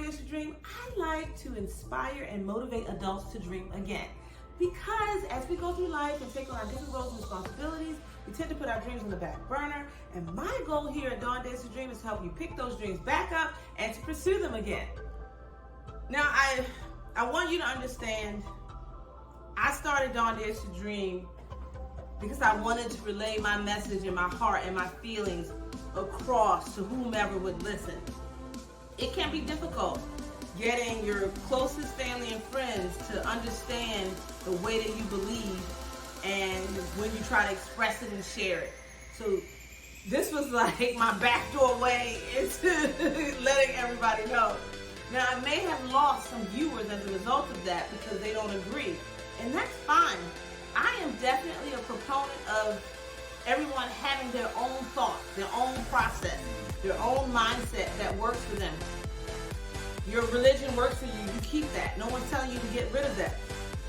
DawnDares2Dream, I like to inspire and motivate adults to dream again. Because as we go through life and take on our different roles and responsibilities, we tend to put our dreams on the back burner. And my goal here at DawnDares2Dream is to help you pick those dreams back up and to pursue them again. Now, I want you to understand, I started DawnDares2Dream because I wanted to relay my message and my heart and my feelings across to whomever would listen. It can be difficult getting your closest family and friends to understand the way that you believe and when you try to express it and share it. So this was like my backdoor way into letting everybody know. Now, I may have lost some viewers as a result of that because they don't agree, and that's fine. I am definitely a proponent of everyone having their own thoughts, their own process, their own mindset that works for them. Your religion works for you, you keep that. No one's telling you to get rid of that.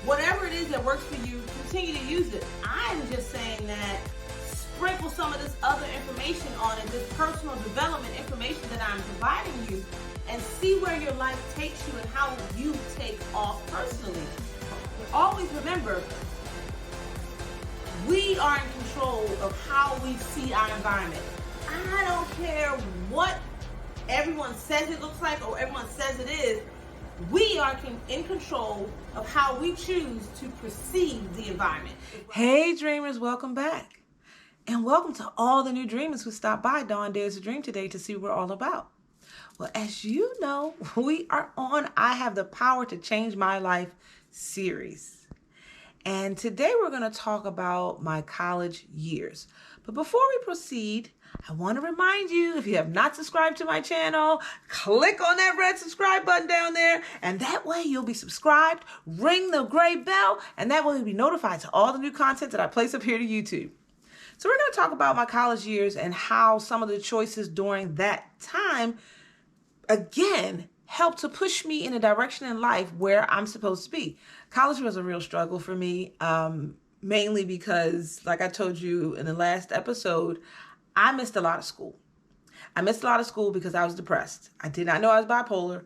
Whatever it is that works for you, continue to use it. I'm just saying that sprinkle some of this other information on it, this personal development information that I'm providing you, and see where your life takes you and how you take off personally. Always remember, we are in control of how we see our environment. I don't care what everyone says it looks like or everyone says it is. We are in control of how we choose to perceive the environment. Hey dreamers, welcome back. And welcome to all the new dreamers who stopped by DawnDares2Dream today to see what we're all about. Well, as you know, we are on I Have the Power to Change My Life series. And today we're going to talk about my college years. But before we proceed, I want to remind you, if you have not subscribed to my channel, click on that red subscribe button down there, and that way you'll be subscribed, ring the gray bell, and that way you'll be notified to all the new content that I place up here to YouTube. So we're going to talk about my college years and how some of the choices during that time, again, helped to push me in a direction in life where I'm supposed to be. College was a real struggle for me, mainly because, like I told you in the last episode, I missed a lot of school. I missed a lot of school because I was depressed. I did not know I was bipolar,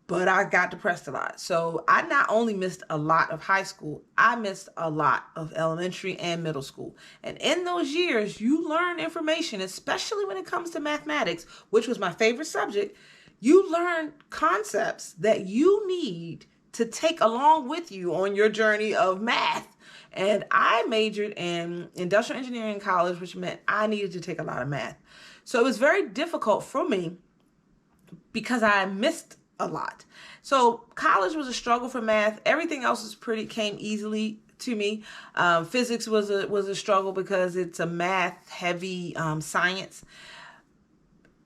but I got depressed a lot. So I not only missed a lot of high school, I missed a lot of elementary and middle school. And in those years, you learn information, especially when it comes to mathematics, which was my favorite subject. You learn concepts that you need to take along with you on your journey of math. And I majored in industrial engineering in college, which meant I needed to take a lot of math. So it was very difficult for me because I missed a lot. So college was a struggle for math. Everything else came easily to me. Physics was a struggle because it's a math heavy science.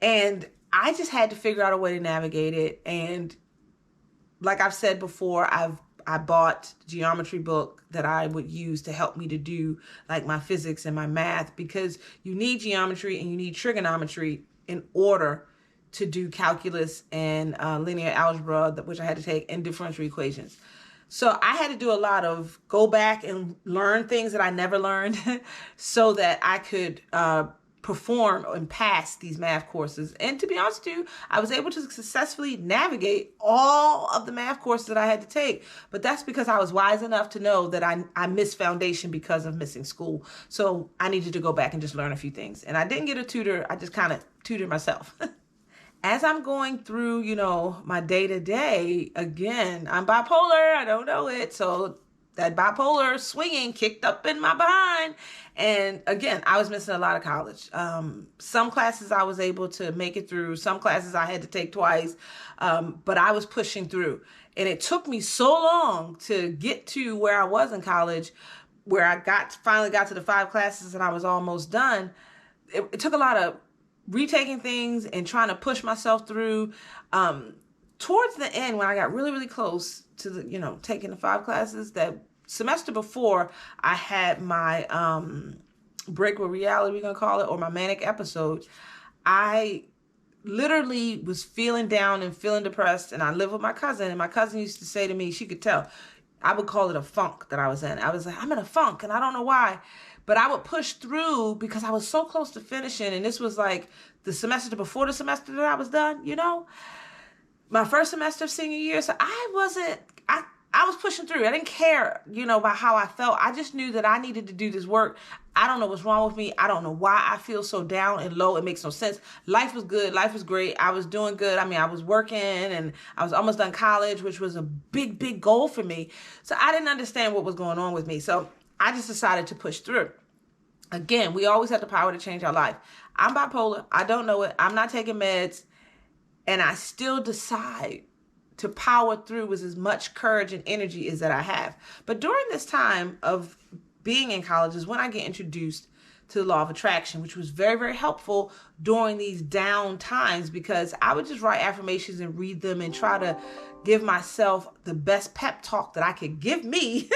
And I just had to figure out a way to navigate it. And like I've said before, I bought a geometry book that I would use to help me to do like my physics and my math, because you need geometry and you need trigonometry in order to do calculus and linear algebra, which I had to take, and differential equations. So I had to do a lot of go back and learn things that I never learned so that I could perform and pass these math courses. And to be honest with you, I was able to successfully navigate all of the math courses that I had to take. But that's because I was wise enough to know that I missed foundation because of missing school. So I needed to go back and just learn a few things. And I didn't get a tutor. I just kind of tutored myself. As I'm going through, my day-to-day, again, I'm bipolar. I don't know it. So that bipolar swinging kicked up in my behind. And again, I was missing a lot of college. Some classes I was able to make it through. Some classes I had to take twice. But I was pushing through. And it took me so long to get to where I was in college, where I finally got to the 5 classes and I was almost done. It took a lot of retaking things and trying to push myself through. Towards the end, when I got really, really close to the, taking the 5 classes, that semester before I had my break with reality, we're going to call it, or my manic episode, I literally was feeling down and feeling depressed. And I lived with my cousin, and my cousin used to say to me, she could tell, I would call it a funk that I was in. I was like, I'm in a funk and I don't know why. But I would push through because I was so close to finishing. And this was like the semester before the semester that I was done, my first semester of senior year. So I was pushing through. I didn't care, about how I felt. I just knew that I needed to do this work. I don't know what's wrong with me. I don't know why I feel so down and low. It makes no sense. Life was good. Life was great. I was doing good. I mean, I was working and I was almost done college, which was a big, big goal for me. So I didn't understand what was going on with me. So I just decided to push through. Again, we always have the power to change our life. I'm bipolar. I don't know it. I'm not taking meds. And I still decide to power through with as much courage and energy as that I have. But during this time of being in college is when I get introduced to the law of attraction, which was very, very helpful during these down times, because I would just write affirmations and read them and try to give myself the best pep talk that I could give me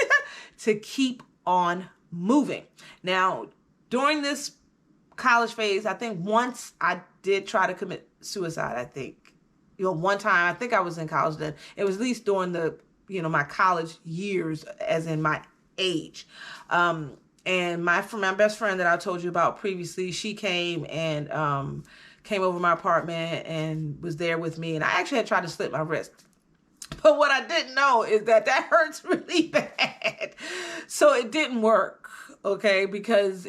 to keep on moving. Now, during this college phase, I think once I did try to commit suicide, I think. One time, I think I was in college then. It was at least during the, my college years, as in my age. And my best friend that I told you about previously, she came and came over my apartment and was there with me. And I actually had tried to slit my wrist. But what I didn't know is that hurts really bad. So it didn't work, okay? Because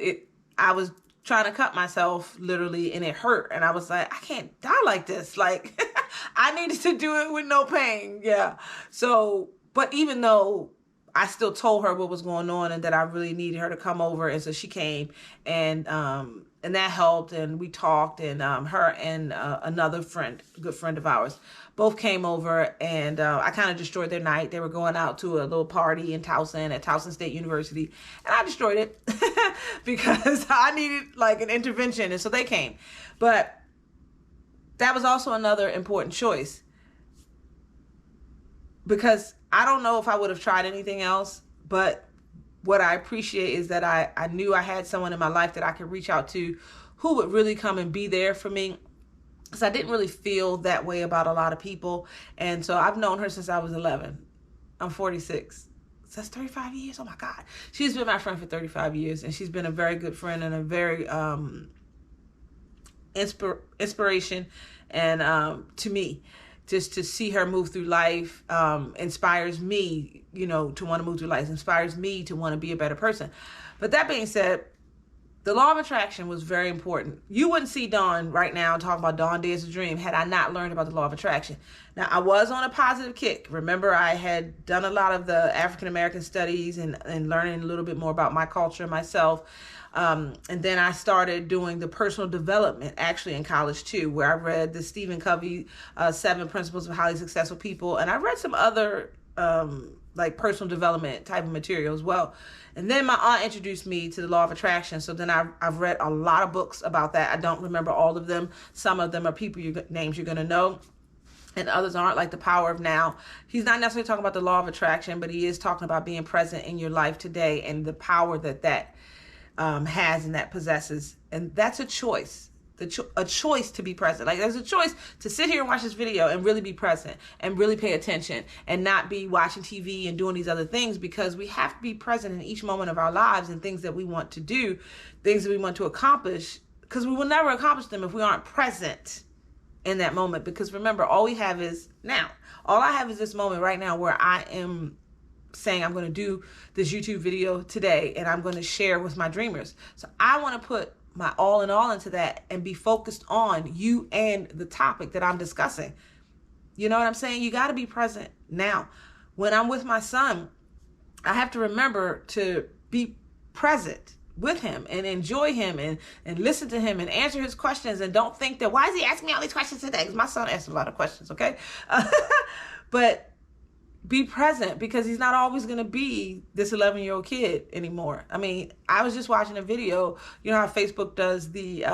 I was trying to cut myself literally and it hurt. And I was like, I can't die like this. Like, I needed to do it with no pain. Yeah. So, but even though I still told her what was going on and that I really needed her to come over. And so she came and that helped. And we talked, and her and another good friend of ours, both came over, and I kind of destroyed their night. They were going out to a little party in Towson at Towson State University, and I destroyed it because I needed like an intervention. And so they came. But that was also another important choice, because I don't know if I would have tried anything else, but what I appreciate is that I knew I had someone in my life that I could reach out to who would really come and be there for me. Because I didn't really feel that way about a lot of people. And so I've known her since I was 11. I'm 46. So that's 35 years. Oh my God. She's been my friend for 35 years. And she's been a very good friend and a very inspiration and to me. Just to see her move through life inspires me, to want to move through life, inspires me to want to be a better person. But that being said, the law of attraction was very important. You wouldn't see Dawn right now talking about DawnDares2Dream had I not learned about the law of attraction. Now, I was on a positive kick. Remember, I had done a lot of the African-American studies and learning a little bit more about my culture, myself. And then I started doing the personal development actually in college too, where I read the Stephen Covey 7 Principles of Highly Successful People. And I read some other like personal development type of material as well. And then my aunt introduced me to the law of attraction. So then I've read a lot of books about that. I don't remember all of them. Some of them are people names you're going to know. And others aren't, like The Power of Now. He's not necessarily talking about the law of attraction, but he is talking about being present in your life today and the power that has and that possesses. And that's a choice. A choice to be present. Like, there's a choice to sit here and watch this video and really be present and really pay attention and not be watching TV and doing these other things, because we have to be present in each moment of our lives and things that we want to do, things that we want to accomplish, because we will never accomplish them if we aren't present in that moment. Because remember, all we have is now. All I have is this moment right now where I am saying I'm going to do this YouTube video today and I'm going to share with my dreamers. So I want to put my all in all into that and be focused on you and the topic that I'm discussing. You know what I'm saying? You got to be present now. When I'm with my son, I have to remember to be present with him and enjoy him and listen to him and answer his questions, and don't think that, why is he asking me all these questions today? Because my son asks a lot of questions, okay? But be present, because he's not always going to be this 11-year-old kid anymore. I mean, I was just watching a video, you know how Facebook does the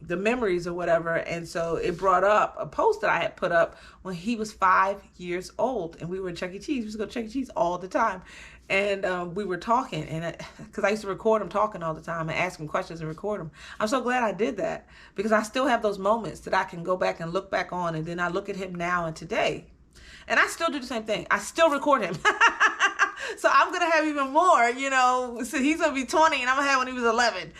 memories or whatever. And so it brought up a post that I had put up when he was 5 years old and we were at Chuck E. Cheese. We used to go to Chuck E. Cheese all the time. And we were talking, and because I used to record him talking all the time and ask him questions and record him. I'm so glad I did that, because I still have those moments that I can go back and look back on. And then I look at him now and today. And I still do the same thing. I still record him. So I'm going to have even more, you know. So he's going to be 20 and I'm going to have when he was 11.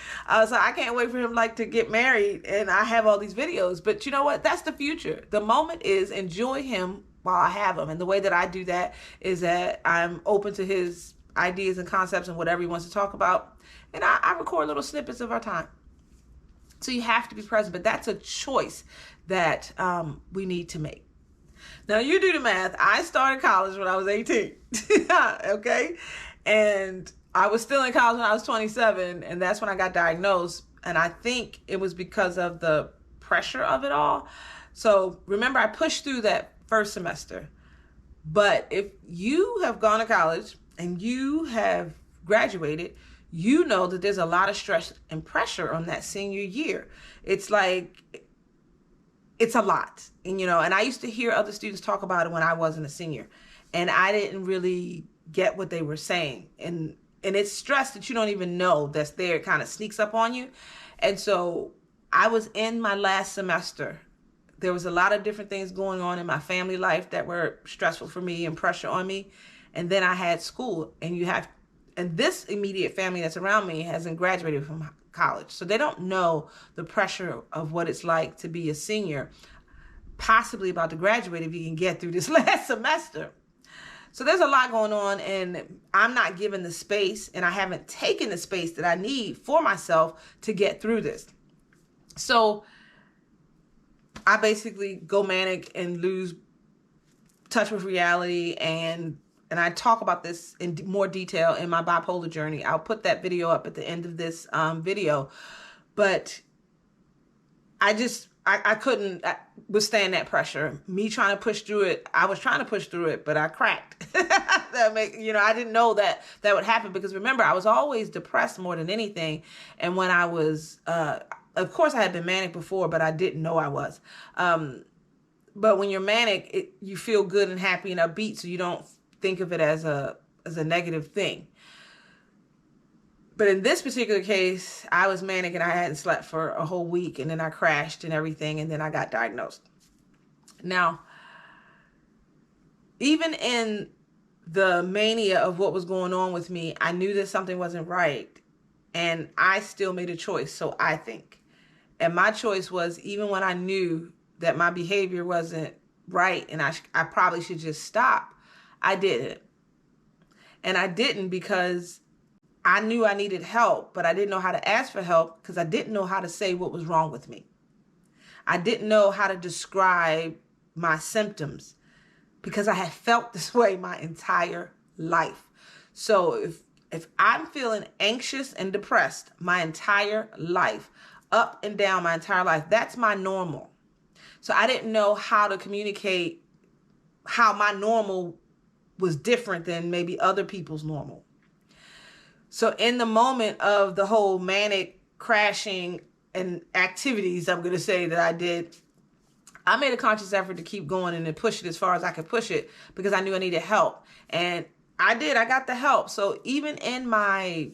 So I can't wait for him like to get married, and I have all these videos. But you know what? That's the future. The moment is enjoy him while I have him. And the way that I do that is that I'm open to his ideas and concepts and whatever he wants to talk about. And I record little snippets of our time. So you have to be present. But that's a choice that we need to make. Now, you do the math. I started college when I was 18, okay? And I was still in college when I was 27, and that's when I got diagnosed. And I think it was because of the pressure of it all. So remember, I pushed through that first semester. But if you have gone to college and you have graduated, you know that there's a lot of stress and pressure on that senior year. It's like, it's a lot. And, you know, and I used to hear other students talk about it when I wasn't a senior, and I didn't really get what they were saying. And it's stress that you don't even know that's there. It kind of sneaks up on you. And so I was in my last semester. There was a lot of different things going on in my family life that were stressful for me and pressure on me. And then I had school, and this immediate family that's around me hasn't graduated from college. So they don't know the pressure of what it's like to be a senior, possibly about to graduate if you can get through this last semester. So there's a lot going on, and I'm not given the space, and I haven't taken the space that I need for myself to get through this. So I basically go manic and lose touch with reality, and I talk about this in more detail in my bipolar journey. I'll put that video up at the end of this video. But I couldn't withstand that pressure. Me trying to push through it. I was trying to push through it, but I cracked. I didn't know that would happen, because remember, I was always depressed more than anything. And when I was, of course I had been manic before, but I didn't know I was. But when you're manic, you feel good and happy and upbeat, so you don't think of it as a negative thing. But in this particular case, I was manic and I hadn't slept for a whole week, and then I crashed and everything, and then I got diagnosed. Now, even in the mania of what was going on with me, I knew that something wasn't right, and I still made a choice, so I think. And my choice was, even when I knew that my behavior wasn't right and I probably should just stop, I didn't. And I didn't because I knew I needed help, but I didn't know how to ask for help because I didn't know how to say what was wrong with me. I didn't know how to describe my symptoms because I had felt this way my entire life. So if I'm feeling anxious and depressed my entire life, up and down my entire life, that's my normal. So I didn't know how to communicate how my normal was different than maybe other people's normal. So in the moment of the whole manic crashing and activities, I'm going to say that I did, I made a conscious effort to keep going and to push it as far as I could push it because I knew I needed help. And I did. I got the help. So even in my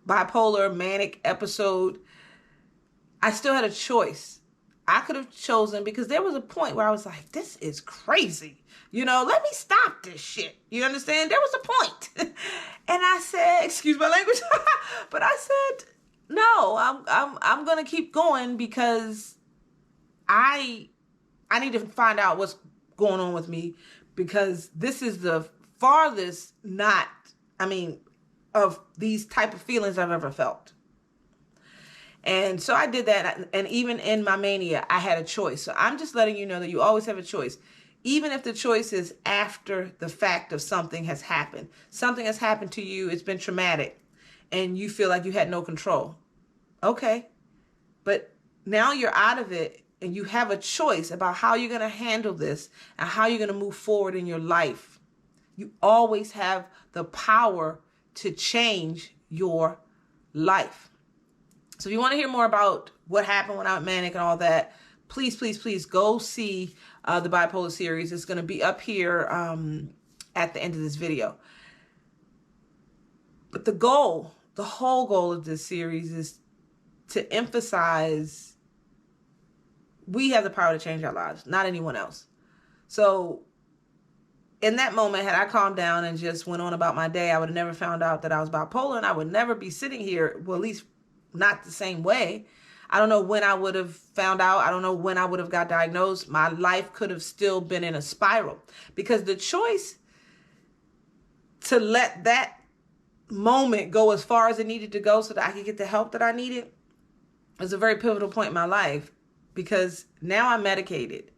bipolar manic episode, I still had a choice. I could have chosen, because there was a point where I was like, this is crazy. Let me stop this shit. You understand? There was a point. And I said, excuse my language, but I said, no, I'm going to keep going because I need to find out what's going on with me, because this is the farthest of these type of feelings I've ever felt. And so I did that. And even in my mania, I had a choice. So I'm just letting you know that you always have a choice. Even if the choice is after the fact of something has happened. Something has happened to you. It's been traumatic. And you feel like you had no control. Okay. But now you're out of it. And you have a choice about how you're going to handle this and how you're going to move forward in your life. You always have the power to change your life. So if you want to hear more about what happened when I went manic and all that, please, please, please go see the bipolar series. It's going to be up here at the end of this video. But the whole goal of this series is to emphasize we have the power to change our lives, not anyone else. So in that moment, had I calmed down and just went on about my day, I would have never found out that I was bipolar, and I would never be sitting here, well, at least not the same way. I don't know when I would have found out. I don't know when I would have got diagnosed. My life could have still been in a spiral, because the choice to let that moment go as far as it needed to go so that I could get the help that I needed was a very pivotal point in my life, because now I'm medicated.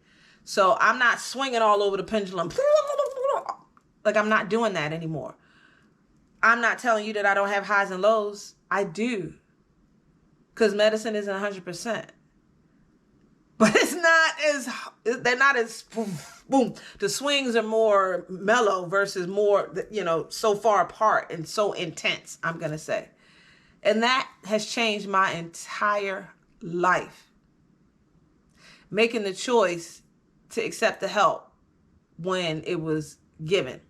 So I'm not swinging all over the pendulum. Like, I'm not doing that anymore. I'm not telling you that I don't have highs and lows. I do. Because medicine isn't 100%. But they're not as, boom. The swings are more mellow versus more, so far apart and so intense, I'm going to say. And that has changed my entire life. Making the choice to accept the help when it was given.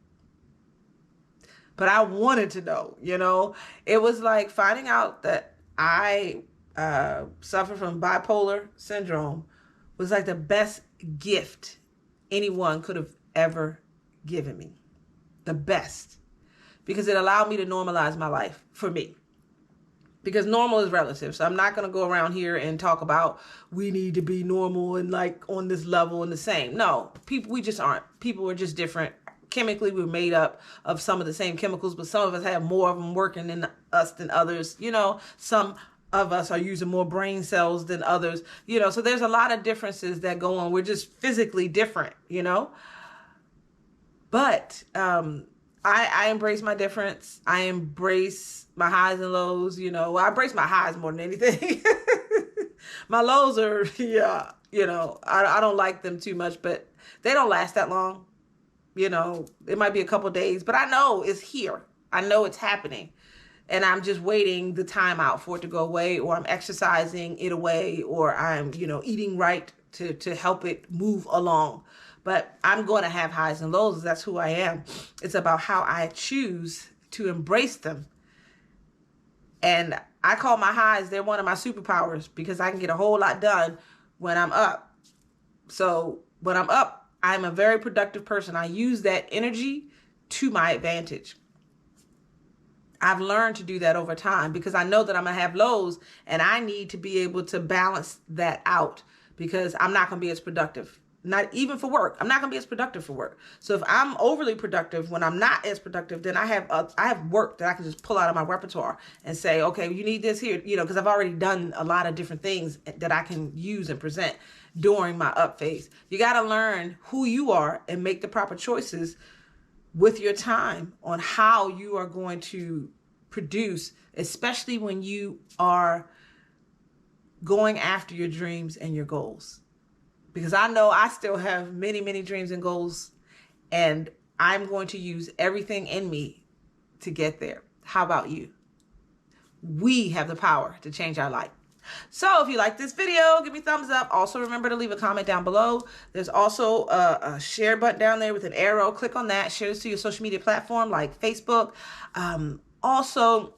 But I wanted to know, it was like finding out that I suffer from bipolar syndrome was like the best gift anyone could have ever given me. The best. Because it allowed me to normalize my life for me. Because normal is relative. So I'm not going to go around here and talk about we need to be normal and like on this level and the same. No, we just aren't. People are just different. Chemically, we're made up of some of the same chemicals, but some of us have more of them working in us than others. Some of us are using more brain cells than others. So there's a lot of differences that go on. We're just physically different, But I embrace my difference. I embrace my highs and lows. I embrace my highs more than anything. My lows are, I don't like them too much, but they don't last that long. It might be a couple days, but I know it's here. I know it's happening. And I'm just waiting the time out for it to go away, or I'm exercising it away, or I'm, eating right to help it move along. But I'm going to have highs and lows. That's who I am. It's about how I choose to embrace them. And I call my highs, they're one of my superpowers, because I can get a whole lot done when I'm up. So when I'm up, I'm a very productive person. I use that energy to my advantage. I've learned to do that over time, because I know that I'm going to have lows, and I need to be able to balance that out, because I'm not going to be as productive. Not even for work. I'm not going to be as productive for work. So if I'm overly productive when I'm not as productive, then I have work that I can just pull out of my repertoire and say, okay, you need this here, because I've already done a lot of different things that I can use and present during my up phase. You got to learn who you are and make the proper choices with your time on how you are going to produce, especially when you are going after your dreams and your goals. Because I know I still have many, many dreams and goals, and I'm going to use everything in me to get there. How about you? We have the power to change our life. So if you like this video, give me a thumbs up. Also, remember to leave a comment down below. There's also a share button down there with an arrow. Click on that. Share this to your social media platform like Facebook. Also,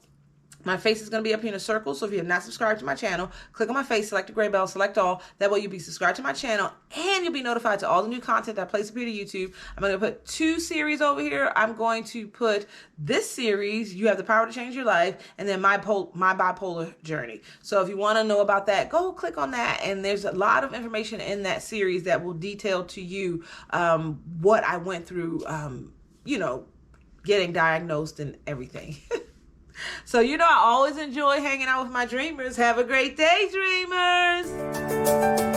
my face is going to be up here in a circle. So if you have not subscribed to my channel, click on my face, select the gray bell, select all. That way you'll be subscribed to my channel, and you'll be notified to all the new content that I place up here to YouTube. I'm going to put 2 series over here. I'm going to put this series, You Have the Power to Change Your Life, and then my bipolar journey. So if you want to know about that, go click on that. And there's a lot of information in that series that will detail to you what I went through, getting diagnosed and everything. So, I always enjoy hanging out with my dreamers. Have a great day, dreamers.